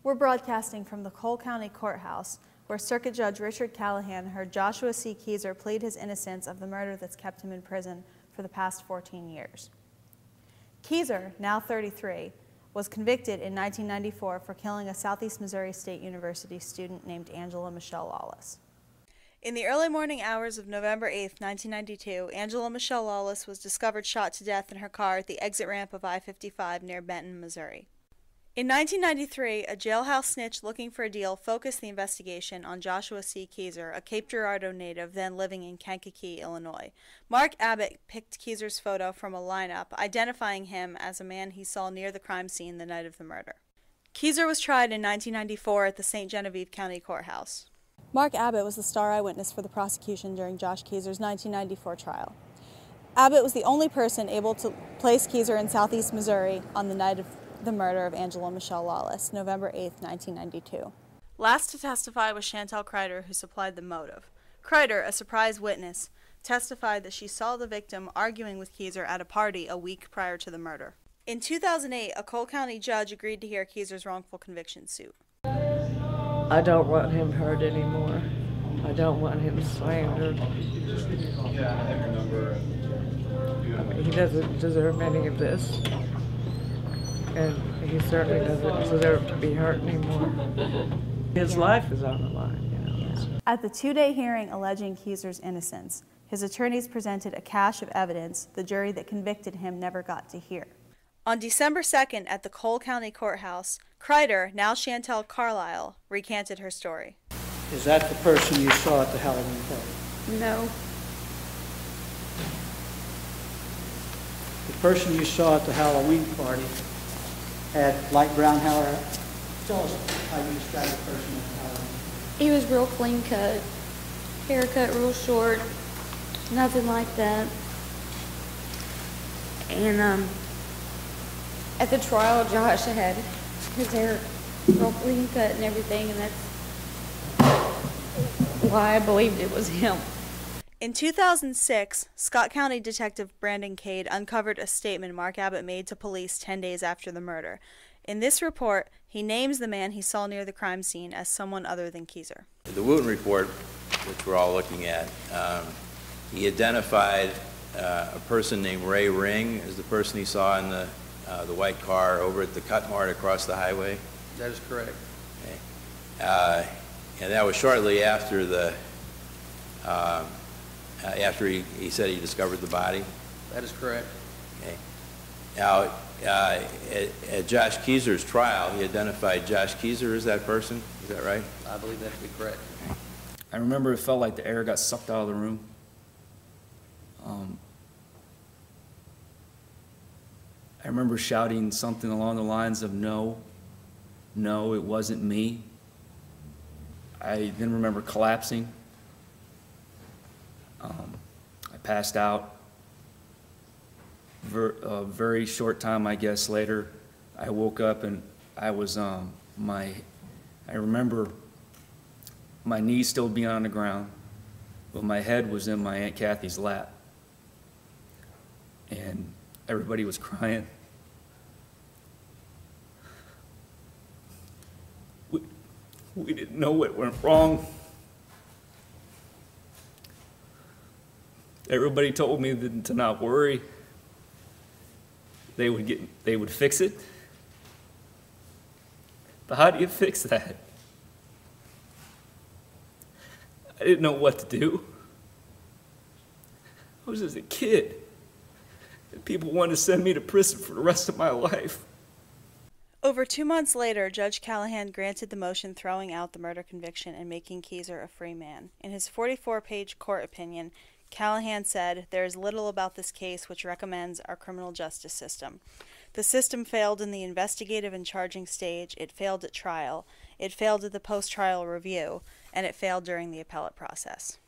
We're broadcasting from the Cole County Courthouse, where Circuit Judge Richard Callahan heard Joshua C. Kezer plead his innocence of the murder that's kept him in prison for the past 14 years. Kezer, now 33, was convicted in 1994 for killing a Southeast Missouri State University student named Angela Michelle Lawless. In the early morning hours of November 8, 1992, Angela Michelle Lawless was discovered shot to death in her car at the exit ramp of I-55 near Benton, Missouri. In 1993, a jailhouse snitch looking for a deal focused the investigation on Joshua C. Kezer, a Cape Girardeau native then living in Kankakee, Illinois. Mark Abbott picked Kezer's photo from a lineup, identifying him as a man he saw near the crime scene the night of the murder. Kezer was tried in 1994 at the St. Genevieve County Courthouse. Mark Abbott was the star eyewitness for the prosecution during Josh Kezer's 1994 trial. Abbott was the only person able to place Kezer in Southeast Missouri on the night of the murder of Angela Michelle Lawless, November 8, 1992. Last to testify was Chantelle Crider, who supplied the motive. Crider, a surprise witness, testified that she saw the victim arguing with Kezer at a party a week prior to the murder. In 2008, a Cole County judge agreed to hear Kezer's wrongful conviction suit. I don't want him hurt anymore. I don't want him slandered. I mean, he doesn't deserve any of this. And he certainly doesn't deserve to be hurt anymore. His life is on the line, you know. At the two-day hearing alleging Kezer's innocence, his attorneys presented a cache of evidence the jury that convicted him never got to hear. On December 2nd at the Cole County Courthouse, Crider, now Chantelle Carlisle, recanted her story. Is that the person you saw at the Halloween party? No. The person you saw at the Halloween party had light brown hair. Tell us how you describe the person at the Halloween. He was real clean cut, haircut real short, nothing like that. And at the trial, Josh had his hair real clean cut and everything, and that's why I believed it was him. In 2006, Scott County Detective Branden Caid uncovered a statement Mark Abbott made to police 10 days after the murder. In this report, he names the man he saw near the crime scene as someone other than Kezer. The Wooten report, which we're all looking at, he identified a person named Ray Ring as the person he saw in the white car over at the Cut Mart across the highway. That is correct. Okay. And that was shortly after the after he said he discovered the body? That is correct. Okay. Now, at Josh Kezer's trial, he identified Josh Kezer as that person. Is that right? I believe that to be correct. Okay. I remember it felt like the air got sucked out of the room. I remember shouting something along the lines of, no, it wasn't me. I then remember collapsing. I passed out. A very short time, I guess, later, I woke up and I was, I remember my knees still being on the ground, but my head was in my Aunt Kathy's lap. And everybody was crying. We didn't know what went wrong. Everybody told me to not worry. They would fix it. But how do you fix that? I didn't know what to do. I was just a kid. And people wanted to send me to prison for the rest of my life. Over 2 months later, Judge Callahan granted the motion throwing out the murder conviction and making Kezer a free man. In his 44-page court opinion, Callahan said, "There is little about this case which recommends our criminal justice system. The system failed in the investigative and charging stage, it failed at trial, it failed at the post-trial review, and it failed during the appellate process."